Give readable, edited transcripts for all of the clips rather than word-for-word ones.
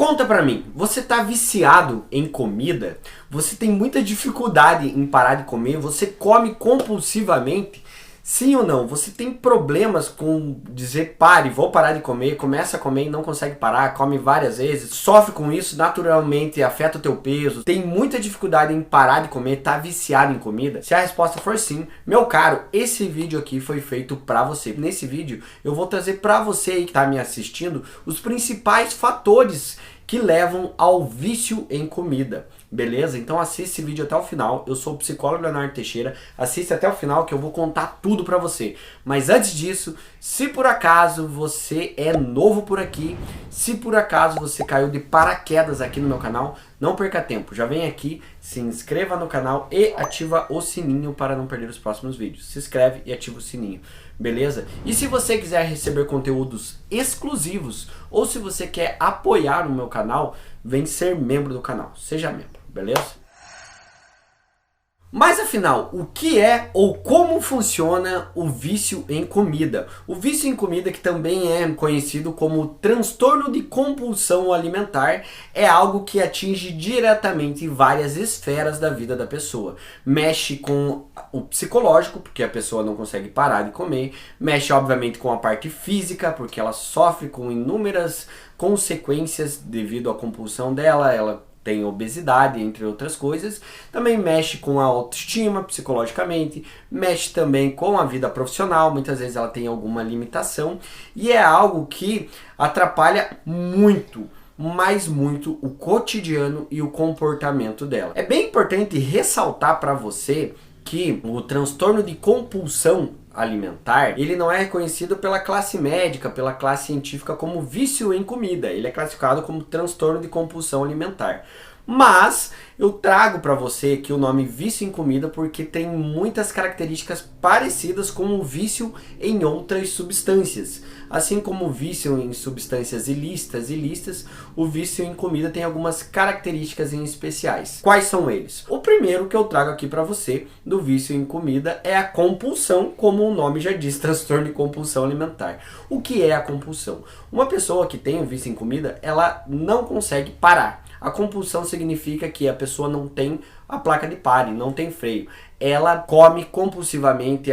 Conta pra mim, você tá viciado em comida? Você tem muita dificuldade em parar de comer? Você come compulsivamente? Sim ou não? Você tem problemas com dizer pare, vou parar de comer, começa a comer e não consegue parar, come várias vezes, sofre com isso, naturalmente afeta o teu peso, tem muita dificuldade em parar de comer, tá viciado em comida? Se a resposta for sim, meu caro, esse vídeo aqui foi feito pra você. Nesse vídeo eu vou trazer pra você aí que tá me assistindo os principais fatores que levam ao vício em comida, beleza? Então assiste esse vídeo até o final. Eu sou o psicólogo Leonardo Teixeira, assiste até o final que eu vou contar tudo pra você. Mas antes disso, se por acaso você é novo por aqui, se por acaso você caiu de paraquedas aqui no meu canal, não perca tempo, já vem aqui, se inscreva no canal e ativa o sininho para não perder os próximos vídeos. Se inscreve e ativa o sininho, beleza? E se você quiser receber conteúdos exclusivos ou se você quer apoiar o meu canal, vem ser membro do canal, seja membro, beleza? Mas afinal, o que é ou como funciona o vício em comida? O vício em comida, que também é conhecido como transtorno de compulsão alimentar, é algo que atinge diretamente várias esferas da vida da pessoa. Mexe com o psicológico, porque a pessoa não consegue parar de comer, mexe obviamente com a parte física, porque ela sofre com inúmeras consequências devido à compulsão dela, ela tem obesidade, entre outras coisas. Também mexe com a autoestima psicologicamente, mexe também com a vida profissional, muitas vezes ela tem alguma limitação e é algo que atrapalha muito, mas muito o cotidiano e o comportamento dela. É bem importante ressaltar para você que o transtorno de compulsão alimentar, ele não é reconhecido pela classe médica, pela classe científica como vício em comida. Ele é classificado como transtorno de compulsão alimentar. Mas eu trago para você aqui o nome vício em comida porque tem muitas características parecidas com o vício em outras substâncias. Assim como o vício em substâncias ilícitas, o vício em comida tem algumas características em especiais. Quais são eles? O primeiro que eu trago aqui para você do vício em comida é a compulsão, como o nome já diz, transtorno de compulsão alimentar. O que é a compulsão? Uma pessoa que tem o vício em comida, ela não consegue parar. A compulsão significa que a pessoa não tem a placa de pare, não tem freio. Ela come compulsivamente,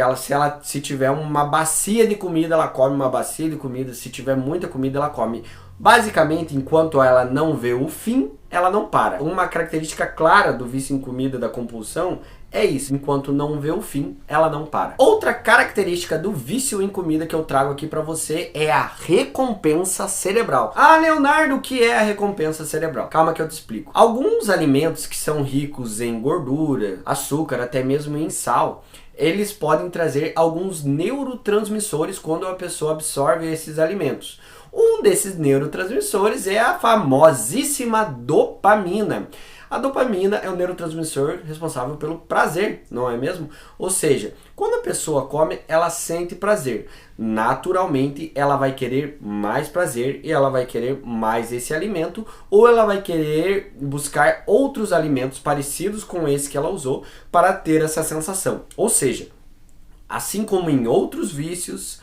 se tiver uma bacia de comida, ela come uma bacia de comida, se tiver muita comida, ela come. Basicamente, enquanto ela não vê o fim, ela não para. Uma característica clara do vício em comida, da compulsão, é isso. Enquanto não vê o fim, ela não para. Outra característica do vício em comida que eu trago aqui pra você é a recompensa cerebral. Ah, Leonardo, o que é a recompensa cerebral? Calma que eu te explico. Alguns alimentos que são ricos em gordura, açúcar, até mesmo em sal, eles podem trazer alguns neurotransmissores quando a pessoa absorve esses alimentos. Um desses neurotransmissores é a famosíssima dopamina. A dopamina é o neurotransmissor responsável pelo prazer, não é mesmo? Ou seja, quando a pessoa come, ela sente prazer. Naturalmente, ela vai querer mais prazer e ela vai querer mais esse alimento, ou ela vai querer buscar outros alimentos parecidos com esse que ela usou para ter essa sensação. Ou seja, assim como em outros vícios,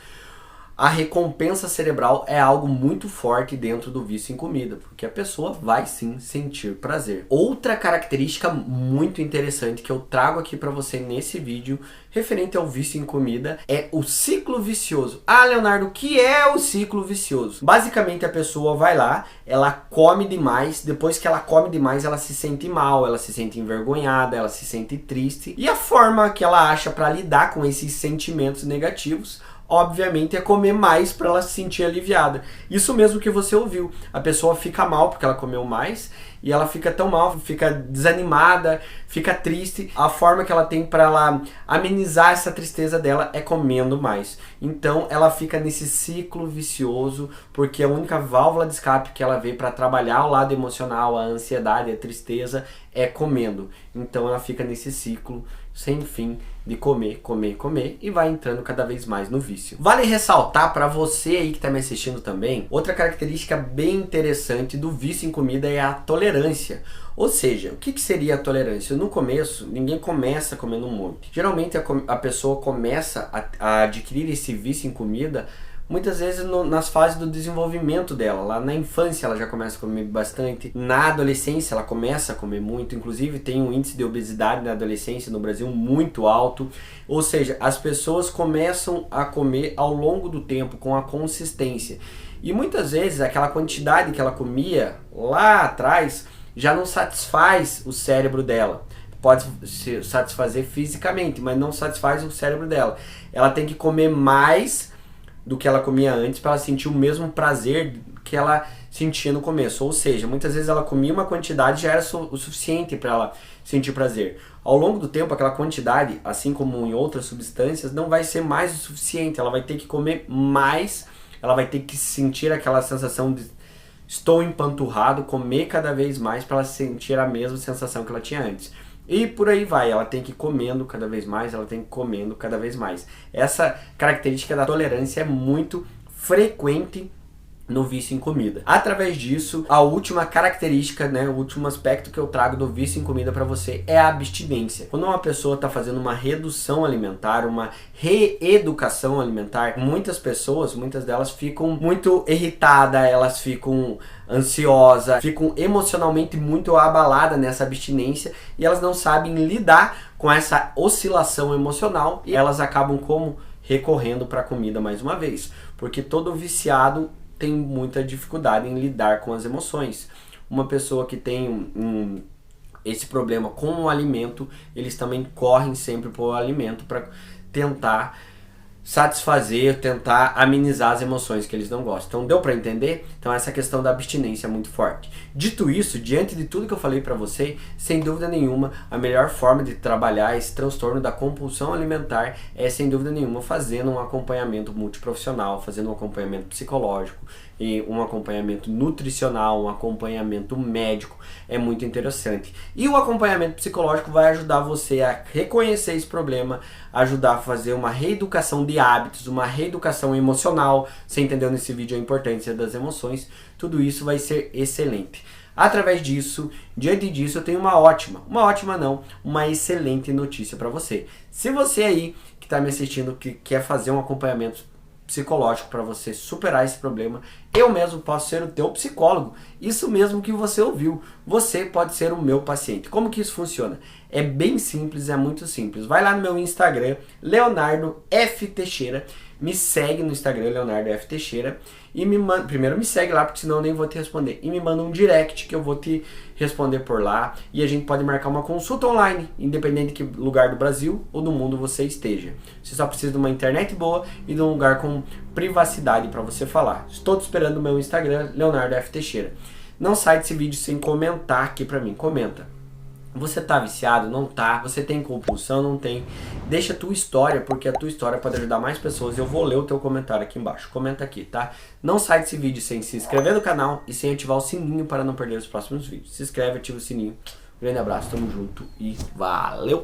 a recompensa cerebral é algo muito forte dentro do vício em comida, porque a pessoa vai sim sentir prazer. Outra característica muito interessante que eu trago aqui para você nesse vídeo, referente ao vício em comida, é o ciclo vicioso. Ah, Leonardo, o que é o ciclo vicioso? Basicamente a pessoa vai lá, ela come demais, depois que ela come demais ela se sente mal, ela se sente envergonhada, ela se sente triste, e a forma que ela acha para lidar com esses sentimentos negativos, obviamente, é comer mais para ela se sentir aliviada. Isso mesmo que você ouviu. A pessoa fica mal porque ela comeu mais e ela fica tão mal, fica desanimada, fica triste. A forma que ela tem para ela amenizar essa tristeza dela é comendo mais. Então ela fica nesse ciclo vicioso porque a única válvula de escape que ela vê para trabalhar o lado emocional, a ansiedade, a tristeza é comendo. Então ela fica nesse ciclo sem fim de comer, comer, comer e vai entrando cada vez mais no vício. Vale ressaltar para você aí que está me assistindo também, outra característica bem interessante do vício em comida é a tolerância. Ou seja, o que seria a tolerância? No começo, ninguém começa comendo um monte. Geralmente a pessoa começa a adquirir esse vício em comida muitas vezes nas fases do desenvolvimento dela. Lá na infância ela já começa a comer bastante, na adolescência ela começa a comer muito, inclusive tem um índice de obesidade na adolescência no Brasil muito alto, ou seja, as pessoas começam a comer ao longo do tempo com a consistência. E muitas vezes aquela quantidade que ela comia lá atrás já não satisfaz o cérebro dela. Pode se satisfazer fisicamente, mas não satisfaz o cérebro dela. Ela tem que comer mais do que ela comia antes para ela sentir o mesmo prazer que ela sentia no começo. Ou seja, muitas vezes ela comia uma quantidade e já era o suficiente para ela sentir prazer. Ao longo do tempo, aquela quantidade, assim como em outras substâncias, não vai ser mais o suficiente. Ela vai ter que comer mais, ela vai ter que sentir aquela sensação de estou empanturrado, comer cada vez mais para ela sentir a mesma sensação que ela tinha antes. E por aí vai, ela tem que ir comendo cada vez mais, ela tem que ir comendo cada vez mais. Essa característica da tolerância é muito frequente no vício em comida. Através disso, a última característica, o último aspecto que eu trago do vício em comida para você é a abstinência. Quando uma pessoa está fazendo uma redução alimentar, uma reeducação alimentar, muitas delas ficam muito irritadas, elas ficam ansiosas, ficam emocionalmente muito abaladas nessa abstinência e elas não sabem lidar com essa oscilação emocional e elas acabam como recorrendo para a comida mais uma vez, porque todo viciado tem muita dificuldade em lidar com as emoções. Uma pessoa que tem esse problema com o alimento, eles também correm sempre para o alimento para tentar satisfazer, tentar amenizar as emoções que eles não gostam. Então deu para entender? Então essa questão da abstinência é muito forte. Dito isso, diante de tudo que eu falei para você, sem dúvida nenhuma, a melhor forma de trabalhar esse transtorno da compulsão alimentar é, sem dúvida nenhuma, fazendo um acompanhamento multiprofissional, fazendo um acompanhamento psicológico, e um acompanhamento nutricional, um acompanhamento médico, é muito interessante. E o acompanhamento psicológico vai ajudar você a reconhecer esse problema, ajudar a fazer uma reeducação de hábitos, uma reeducação emocional. Você entendeu nesse vídeo a importância das emoções? Tudo isso vai ser excelente. Através disso, diante disso, eu tenho uma excelente notícia para você. Se você aí que está me assistindo, que quer fazer um acompanhamento psicológico para você superar esse problema, eu mesmo posso ser o teu psicólogo. Isso mesmo que você ouviu, você pode ser o meu paciente. Como que isso funciona? É bem simples, é muito simples. Vai lá no meu Instagram, Leonardo F. Teixeira, me segue no Instagram, Leonardo F. Teixeira, e me manda, primeiro me segue lá, porque senão eu nem vou te responder, e me manda um direct que eu vou te responder por lá, e a gente pode marcar uma consulta online, independente de que lugar do Brasil ou do mundo você esteja. Você só precisa de uma internet boa e de um lugar com privacidade para você falar. Estou te esperando no meu Instagram, Leonardo F. Teixeira. Não sai desse vídeo sem comentar aqui para mim, comenta. Você tá viciado? Não tá. Você tem compulsão? Não tem. Deixa a tua história, porque a tua história pode ajudar mais pessoas. Eu vou ler o teu comentário aqui embaixo. Comenta aqui, tá? Não sai desse vídeo sem se inscrever no canal e sem ativar o sininho para não perder os próximos vídeos. Se inscreve, ativa o sininho. Grande abraço, tamo junto e valeu!